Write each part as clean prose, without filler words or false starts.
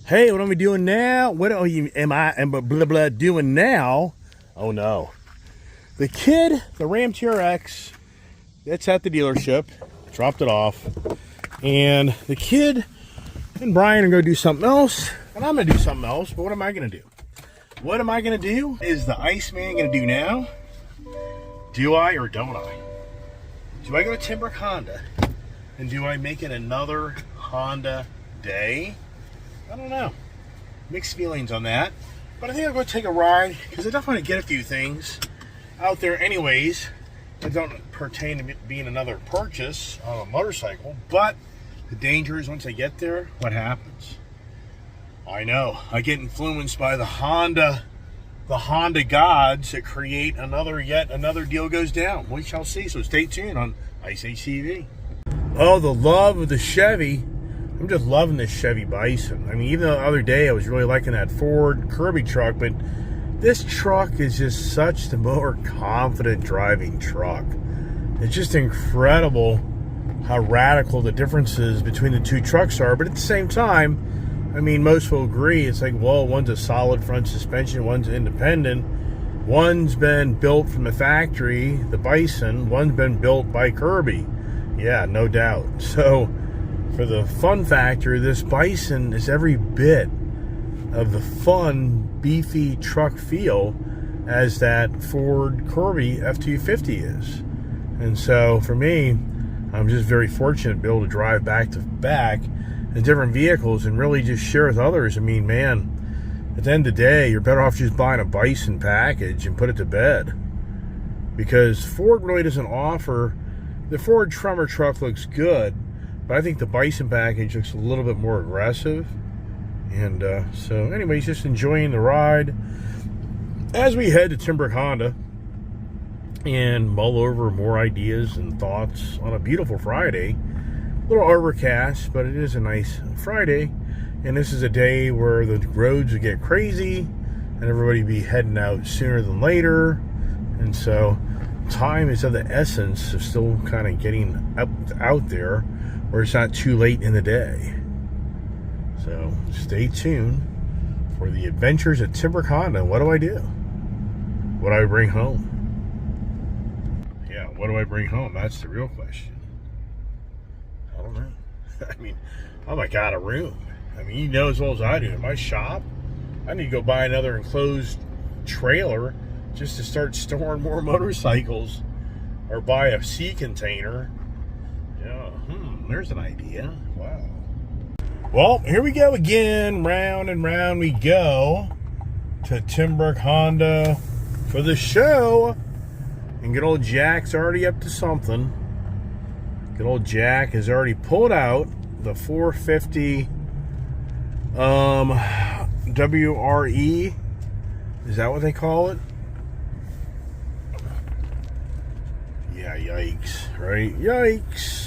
Hey, what am I doing now? What am I blah blah doing now? Oh no. The kid, the Ram TRX, it's at the dealership. Dropped it off. And the kid and Brian are gonna do something else. And I'm gonna do something else, but what am I gonna do? What am I gonna do? Is the Iceman gonna do now? Do I or don't I? Do I go to Timbrook Honda? And do I make it another Honda day? I don't know. Mixed feelings on that. But I think I'll go take a ride because I definitely want to get a few things out there anyways that don't pertain to being another purchase on a motorcycle. But the danger is once I get there, what happens? I know. I get influenced by the Honda gods that create yet another deal goes down. We shall see. So stay tuned on Ice HCV. Oh, the love of the Chevy. I'm just loving this Chevy Bison. I mean, even the other day I was really liking that Ford Kirby truck, but this truck is just such the more confident driving truck. It's just incredible how radical the differences between the two trucks are, but at the same time, I mean, most will agree, it's like, well, one's a solid front suspension, one's independent, one's been built from the factory, the Bison, one's been built by Kirby. Yeah, no doubt. So, for the fun factor, this Bison is every bit of the fun, beefy truck feel as that Ford Kirby F-250 is. And so for me, I'm just very fortunate to be able to drive back to back in different vehicles and really just share with others. I mean, man, at the end of the day, you're better off just buying a Bison package and put it to bed. Because Ford really doesn't offer, the Ford Tremor truck looks good, but I think the Bison package looks a little bit more aggressive. And so anyways, just enjoying the ride as we head to Timbrook Honda and mull over more ideas and thoughts on a beautiful Friday. A little overcast, but it is a nice Friday. And this is a day where the roads would get crazy and everybody be heading out sooner than later. And so time is of the essence of still kind of getting out there where it's not too late in the day. So stay tuned for the adventures at Timbrook Honda. What do I do? What do I bring home? Yeah, what do I bring home? That's the real question. I don't know. I mean, I'm like out of room. I mean, you know as well as I do, in my shop, I need to go buy another enclosed trailer just to start storing more motorcycles, or buy a sea container. Yeah, there's an idea. Wow. Well, here we go again. Round and round we go to Timbrook Honda for the show. And good old Jack's already up to something. Good old Jack has already pulled out the 450 WRE. Is that what they call it? Yeah, yikes, right? Yikes.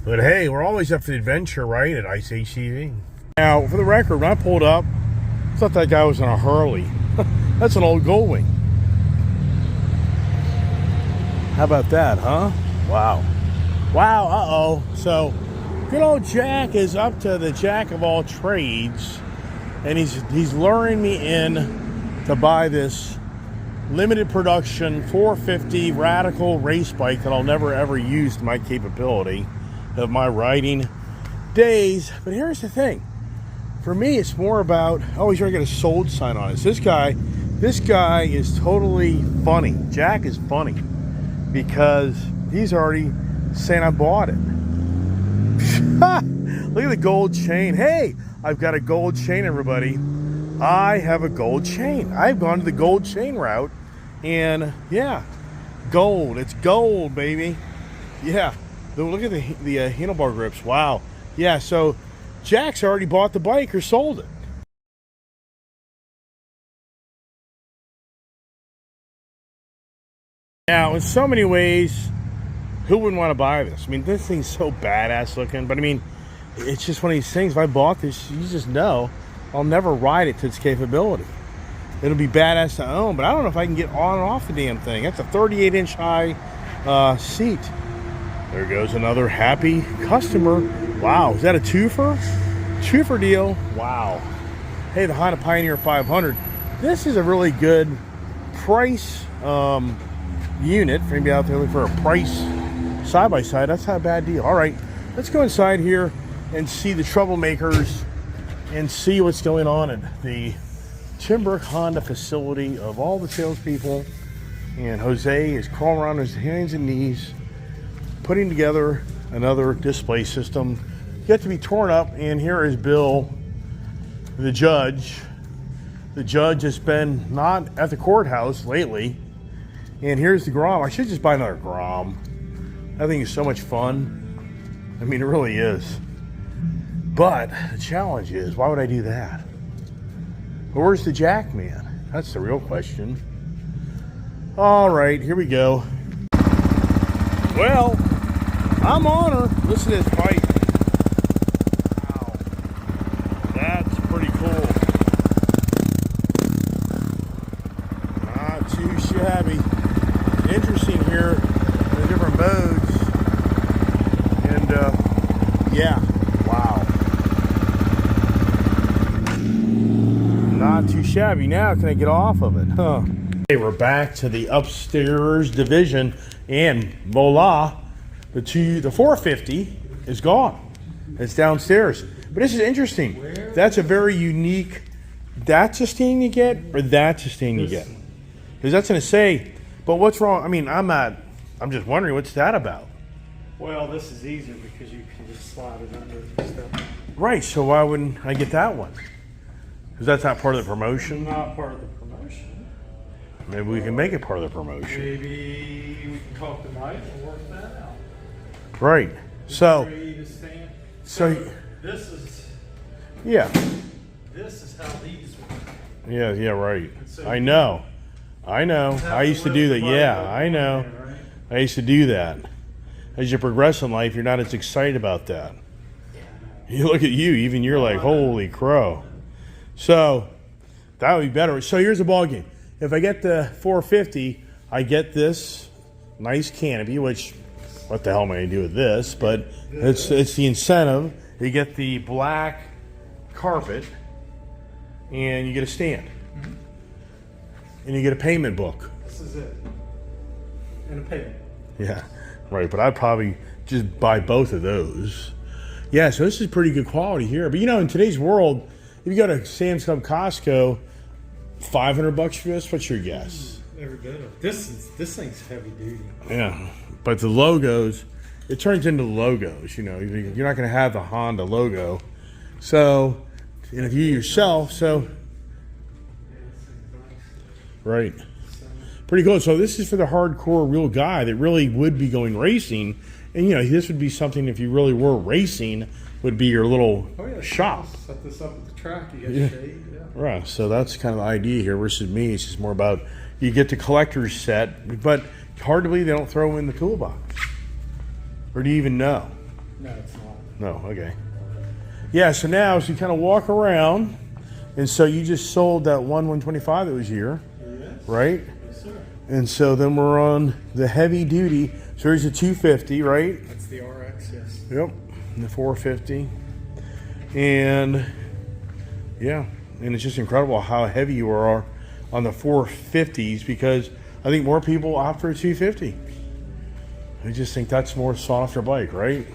But hey, we're always up for the adventure, right, at Ice HCV. Now, for the record, when I pulled up, I thought that guy was in a Harley. That's an old Goldwing. How about that, huh? Wow. Wow, uh-oh. So, good old Jack is up to the jack of all trades, and he's luring me in to buy this limited production 450 radical race bike that I'll never ever use to my capability of my riding days. But here's the thing. For me, it's more about, oh, he's already got a sold sign on it. So this guy is totally funny. Jack is funny because he's already saying I bought it. Look at the gold chain. Hey, I've got a gold chain, everybody. I have a gold chain. I've gone to the gold chain route, and yeah, gold. It's gold, baby. Yeah. Look at the handlebar grips. Wow. Yeah, so Jack's already bought the bike or sold it. Now, in so many ways, who wouldn't want to buy this? I mean, this thing's so badass looking, but I mean, it's just one of these things. If I bought this, you just know I'll never ride it to its capability. It'll be badass to own, but I don't know if I can get on and off the damn thing. That's a 38-inch high seat. There goes another happy customer. Wow, is that a twofer? Two for deal. Wow. Hey, the Honda Pioneer 500. This is a really good price unit for anybody out there looking for a price side by side. That's not a bad deal. All right, let's go inside here and see the troublemakers and see what's going on at the Timbrook Honda facility of all the salespeople. And Jose is crawling around on his hands and knees, putting together another display system yet to be torn up. And here is Bill, the judge. The judge has been not at the courthouse lately. And here's the Grom. I should just buy another Grom. I think it's so much fun. I mean, it really is. But the challenge is, why would I do that? Well, where's the jack man? That's the real question. All right, here we go. Well, I'm on her. Listen to this bike. Wow. That's pretty cool. Not too shabby. Interesting here, the different modes. And yeah, wow. Not too shabby. Now can I get off of it? Huh. Okay, we're back to the upstairs division, and voila, the 450 is gone. It's downstairs. But this is interesting. That's a very unique. That's a stain you get, or that's a stain you get? Because that's going to say. But what's wrong? I mean, I'm just wondering, what's that about? Well, this is easier because you can just slide it under and stuff. Right, so why wouldn't I get that one? Because that's not part of the promotion? Not part of the promotion. Maybe we can make it part of the promotion. Maybe we can talk to Mike and work that out. Right, so this is, yeah. This is how these work. Yeah, right. So I know. I used to do that. Yeah, I know. Right? I used to do that. As you progress in life, you're not as excited about that. You look at you, even you're like, holy crow. So that would be better. So here's the ball game. If I get the 450, I get this nice canopy, which what the hell am I going to do with this? But it's the incentive. You get the black carpet, and you get a stand. And you get a payment book. This is it. And a payment. Yeah, right. But I'd probably just buy both of those. Yeah, so this is pretty good quality here. But you know, in today's world, if you go to Sam's Club, Costco, $500 for this. What's your guess? Every bit of it. This thing's heavy duty. Yeah, but the logos, it turns into logos. You know, you're not going to have the Honda logo. So, and if you yourself, so. Right. Pretty cool. So this is for the hardcore real guy that really would be going racing. And, you know, this would be something, if you really were racing, would be your little shop. Set this up at the track. You get shade. Yeah. Right. So that's kind of the idea here versus me. It's just more about you get the collector's set, but hard to believe they don't throw in the toolbox. Or do you even know? No, it's not. No. Okay. Yeah. So now, as you kind of walk around, and so you just sold that 125 that was here. Right? Yes, sir. And so then we're on the heavy duty. So here's the 250, right? That's the RX, yes. Yep. And the 450. And yeah. And it's just incredible how heavy you are on the 450s, because I think more people opt for a 250. I just think that's more softer bike, right?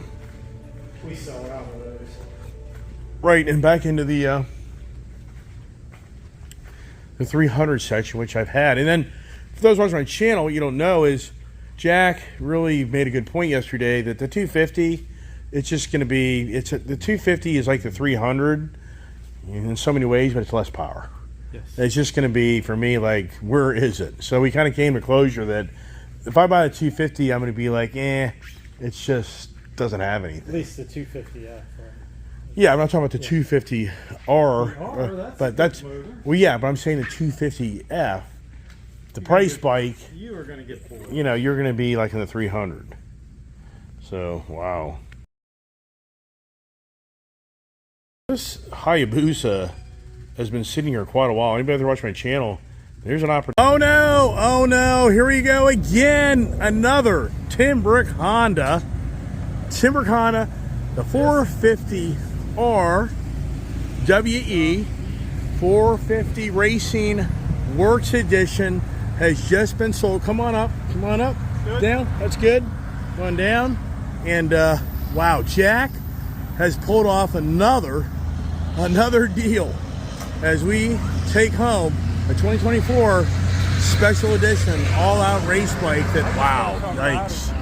We sell out of those. Right. And back into the 300 section, which I've had. And then for those watching my channel, what you don't know is Jack really made a good point yesterday that the 250, it's just going to be, the 250 is like the 300 in so many ways, but it's less power. Yes. It's just going to be, for me, like, where is it? So we kind of came to closure that if I buy the 250, I'm going to be like, it just doesn't have anything. At least the 250F, right? Yeah, I'm not talking about the 250R, but that's well, yeah. But I'm saying the 250F, the price bike. You are going to get 4. You know, you're going to be like in the 300. So wow. This Hayabusa has been sitting here quite a while. Anybody that watch my channel, there's an opportunity. Oh no! Here we go again. Another Timbrook Honda. The 450R. WE 450 Racing Works Edition has just been sold. Come on up. Come on up. Good. Down. That's good. Going down. And wow, Jack has pulled off another deal as we take home a 2024 special edition all-out race bike that, wow, yikes.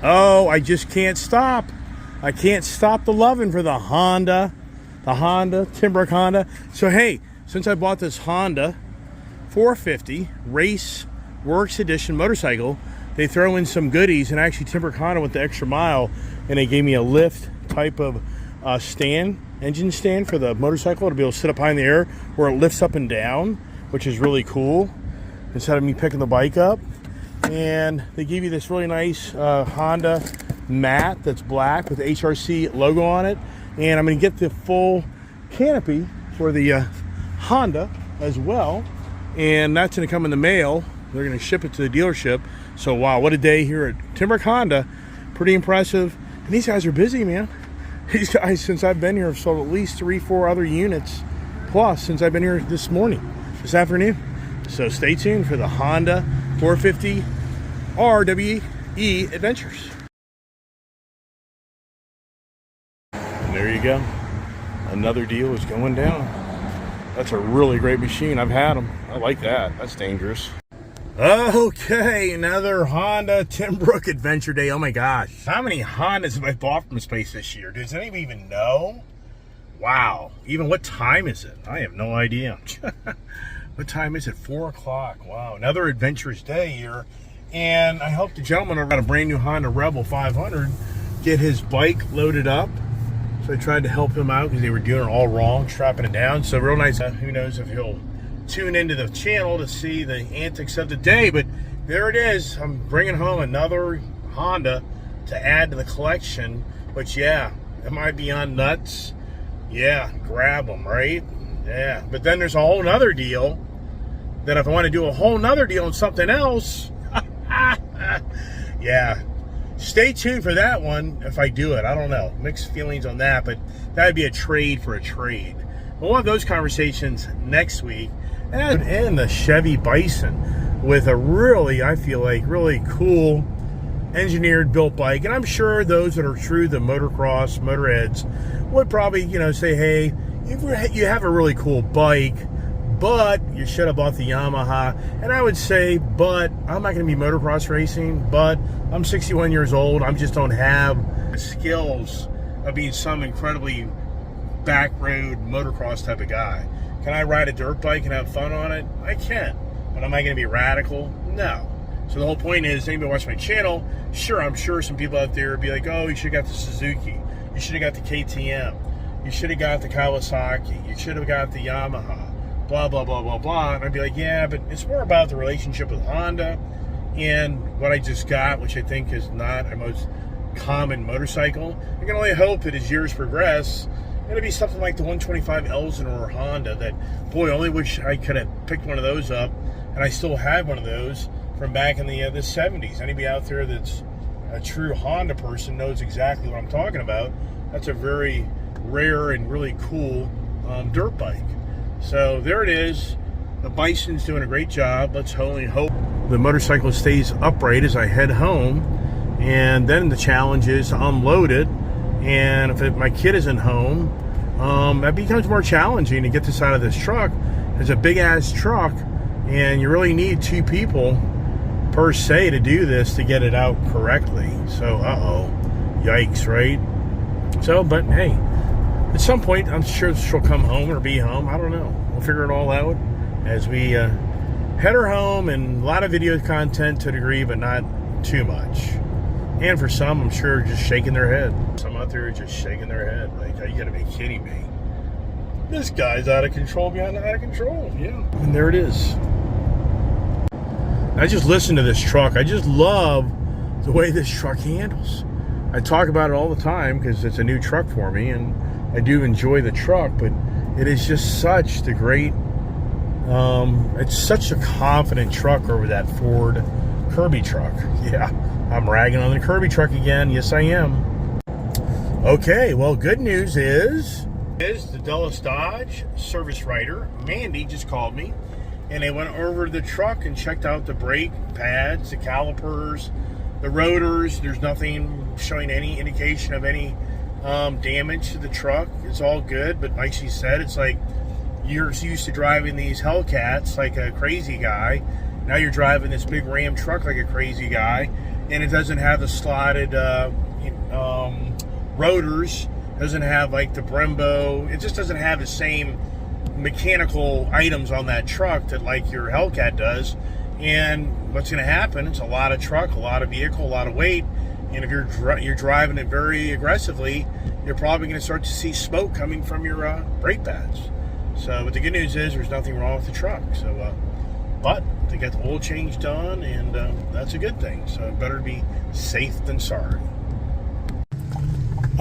Oh, I just can't stop. I can't stop the loving for the Honda, Timbrook Honda. So hey, since I bought this Honda 450 Race Works Edition motorcycle, they throw in some goodies, and actually Timbrook Honda went the extra mile, and they gave me a lift type of engine stand for the motorcycle to be able to sit up high in the air where it lifts up and down, which is really cool, instead of me picking the bike up. And they give you this really nice Honda mat that's black with the HRC logo on it. And I'm going to get the full canopy for the Honda as well. And that's going to come in the mail. They're going to ship it to the dealership. So wow, what a day here at Timbrook Honda. Pretty impressive. And these guys are busy, man. These guys, since I've been here, have sold at least 3-4 other units plus since I've been here this afternoon. So stay tuned for the Honda 450 RWE Adventures. And there you go. Another deal is going down. That's a really great machine. I've had them. I like that. That's dangerous. Okay, another Honda Timbrook Adventure Day. Oh my gosh. How many Hondas have I bought from this place this year? Does anybody even know? Wow. Even what time is it? I have no idea. What time is it? 4 o'clock. Wow. Another adventurous day here. And I hope the gentleman over got a brand new Honda Rebel 500 get his bike loaded up. So I tried to help him out because they were doing it all wrong, strapping it down. So real nice. Who knows if he'll tune into the channel to see the antics of the day. But there it is. I'm bringing home another Honda to add to the collection. Which, yeah, am I beyond nuts? Yeah, grab them, right? Yeah. But then there's a whole nother deal that if I want to do a whole nother deal on something else, yeah, stay tuned for that one if I do it. I don't know. Mixed feelings on that, but that would be a trade for a trade. We'll have those conversations next week. And the Chevy Bison with a really, I feel like, really cool engineered built bike. And I'm sure those that are true the motocross, motorheads would probably, say, hey, you have a really cool bike, but you should have bought the Yamaha. And I would say, but I'm not going to be motocross racing, but I'm 61 years old. I just don't have the skills of being some incredibly back road motocross type of guy. Can I ride a dirt bike and have fun on it? I can. But am I going to be radical? No. So the whole point is, anybody watch my channel, sure, I'm sure some people out there would be like, oh, you should have got the Suzuki. You should have got the KTM. You should have got the Kawasaki. You should have got the Yamaha. Blah, blah, blah, blah, blah. And I'd be like, yeah, but it's more about the relationship with Honda and what I just got, which I think is not a most common motorcycle. I can only hope that as years progress, it'll be something like the 125 Elsinore Honda that, boy, I only wish I could have picked one of those up, and I still have one of those from back in the 70s. Anybody out there that's a true Honda person knows exactly what I'm talking about. That's a very rare and really cool dirt bike. So there it is. The Bison's doing a great job. Let's only hope the motorcycle stays upright as I head home. And then the challenge is to unload it. And if my kid isn't home, that becomes more challenging to get this out of this truck. It's a big ass truck, and you really need 2 people per se to do this to get it out correctly. So, yikes, right? So, but hey, at some point, I'm sure she'll come home or be home. I don't know. We'll figure it all out as we head her home, and a lot of video content to a degree, but not too much. And for some, I'm sure, just shaking their head. Some out there are just shaking their head. Like, are you going to be kidding me? This guy's out of control beyond out of control. Yeah. And there it is. I just listen to this truck. I just love the way this truck handles. I talk about it all the time because it's a new truck for me, and I do enjoy the truck, but it is just such the great It's such a confident truck over that Ford Kirby truck. Yeah, I'm ragging on the Kirby truck again. Yes, I am. Okay, well, good news is the Dulles Dodge service writer, Mandy, just called me, and they went over the truck and checked out the brake pads, the calipers, the rotors. There's nothing showing any indication of any damage to the truck. It's all good, but like she said, it's like you're used to driving these Hellcats like a crazy guy. Now you're driving this big Ram truck like a crazy guy, and it doesn't have the slotted rotors, doesn't have like the Brembo. It just doesn't have the same mechanical items on that truck that like your Hellcat does. And what's going to happen? It's a lot of truck, a lot of vehicle, a lot of weight, and if you're driving it very aggressively, you're probably going to start to see smoke coming from your brake pads. So, but the good news is there's nothing wrong with the truck. So, but they got the oil change done, and that's a good thing. So, it better be safe than sorry.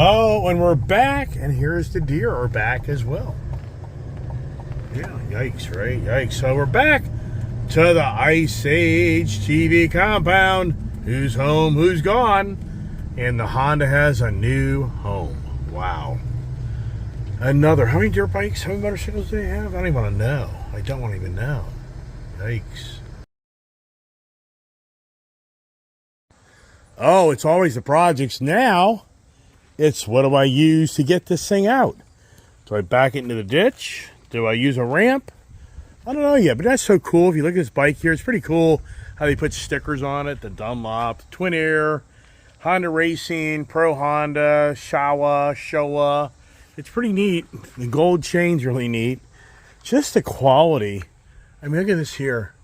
Oh, and we're back, and here's the deer are back as well. Yeah, yikes, right? Yikes. So we're back to the Ice Age TV compound. Who's home, who's gone? And the Honda has a new home. Wow. Another. How many dirt bikes, how many motorcycles do they have? I don't even want to know. I don't want to even know. Yikes. Oh, it's always the projects. Now, it's what do I use to get this thing out? Do I back it into the ditch? Do I use a ramp? I don't know yet, but that's so cool. If you look at this bike here, it's pretty cool how they put stickers on it. The Dunlop, Twin Air, Honda Racing, Pro Honda, Showa. It's pretty neat. The gold chain's really neat. Just the quality. I mean, look at this here.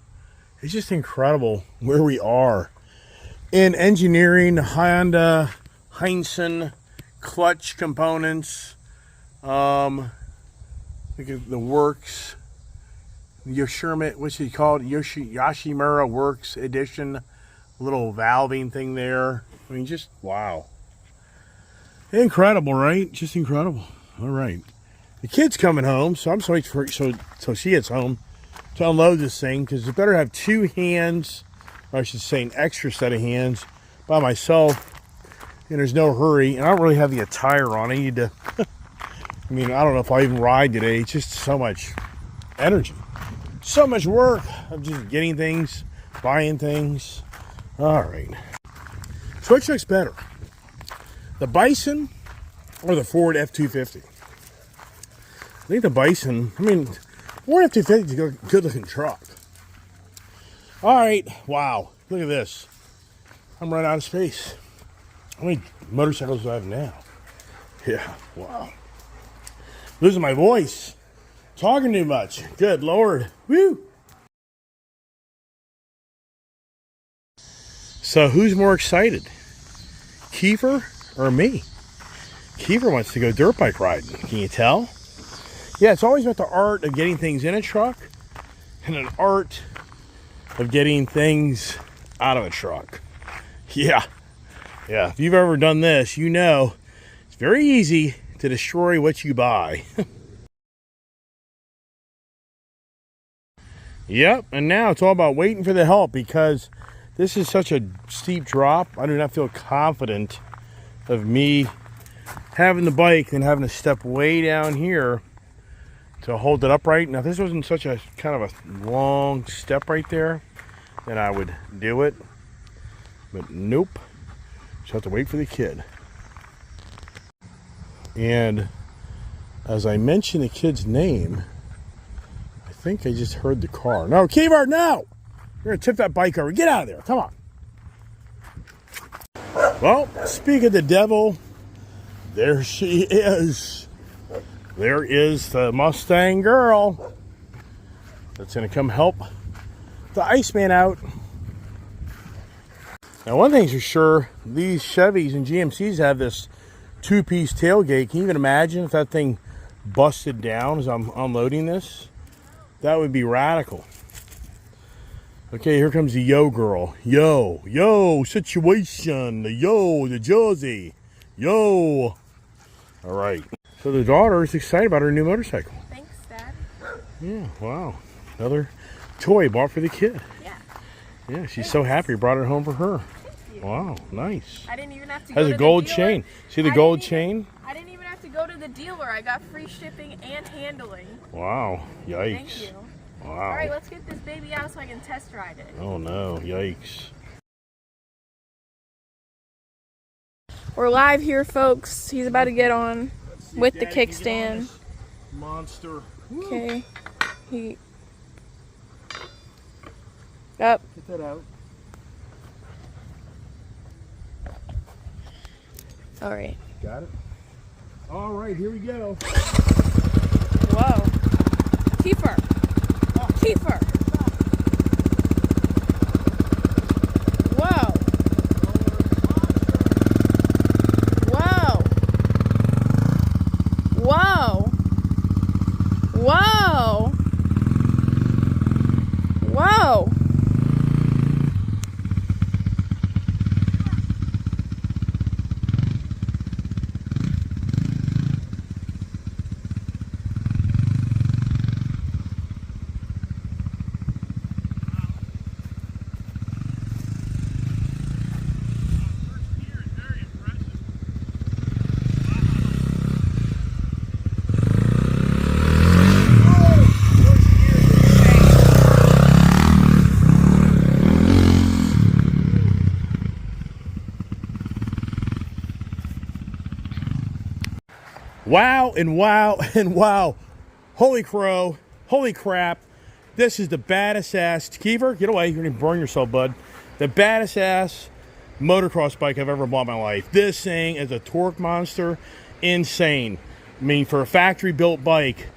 It's just incredible where we are in engineering. Honda, Heinsohn, clutch components. Look at the works. Yoshimura, what's he called? Yoshimura Works Edition. Little valving thing there. I mean, just wow. Incredible, right? Just incredible. All right. The kid's coming home, so I'm so waiting for so she gets home to unload this thing, because it better have two hands, or I should say an extra set of hands by myself, and there's no hurry, and I don't really have the attire on. I need to, I mean, I don't know if I'll even ride today. It's just so much energy. So much work of just getting things, buying things. All right. So which looks better? The Bison or the Ford F-250? I think the Bison, I mean, Ford F-250 is a good looking truck. All right. Wow. Look at this. I'm running out of space. How many motorcycles do I have now? Yeah. Wow. Losing my voice. Talking too much. Good Lord. Woo. So who's more excited? Kiefer or me? Kiefer wants to go dirt bike riding. Can you tell? Yeah, it's always about the art of getting things in a truck and an art of getting things out of a truck. Yeah. Yeah. If you've ever done this, you know it's very easy to destroy what you buy. Yep, and now it's all about waiting for the help, because this is such a steep drop. I do not feel confident of me having the bike and having to step way down here to hold it upright. Now, if this wasn't such a kind of a long step right there, then I would do it. But nope, just have to wait for the kid. And as I mentioned the kid's name, I think I just heard the car. No, Kiefer, no! You're going to tip that bike over. Get out of there. Come on. Well, speak of the devil, there she is. There is the Mustang girl that's going to come help the Iceman out. Now, one thing's for sure, these Chevys and GMCs have this two-piece tailgate. Can you even imagine if that thing busted down as I'm unloading this? That would be radical. Okay, here comes the yo girl. Yo, situation. The Josie. Yo. All right. So the daughter is excited about her new motorcycle. Thanks, Dad. Yeah, wow. Another toy bought for the kid. Yeah. Yeah, she's so happy you brought it home for her. Thank you. Wow, nice. I didn't even have to Has go to a gold the dealer. chain. See the gold chain? I didn't even have to go to the dealer. I got free shipping and handling. Wow, yikes. Thank you. Wow. All right, let's get this baby out so I can test ride it. Oh no, yikes. We're live here, folks. He's about to get on with the kickstand. Monster. Okay. He. Up. Get that out. All right. Got it. All right, here we go. Whoa. Kiefer. Kiefer. Whoa. Whoa. Whoa. Whoa. Whoa. Wow and wow and wow. Holy crow. Holy crap. This is the baddest ass. Kiefer, get away. You're going to burn yourself, bud. The baddest ass motocross bike I've ever bought in my life. This thing is a torque monster. Insane. I mean, for a factory built bike,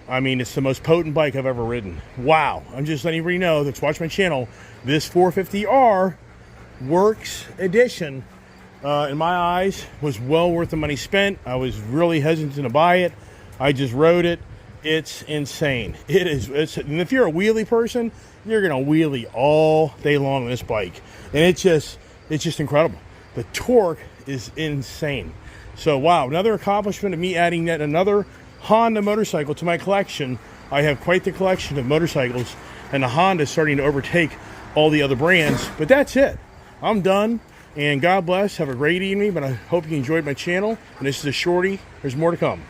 I mean, it's the most potent bike I've ever ridden. Wow. I'm just letting everybody know that's watching my channel. This 450R Works Edition, in my eyes, was well worth the money spent. I was really hesitant to buy it. I just rode it. It's insane. It is. And if you're a wheelie person, you're gonna wheelie all day long on this bike, and it's just incredible. The torque is insane. So wow, another accomplishment of me adding yet another Honda motorcycle to my collection. I have quite the collection of motorcycles, and the Honda is starting to overtake all the other brands. But that's it. I'm done. And God bless. Have a great evening. But I hope you enjoyed my channel. And this is a shorty. There's more to come.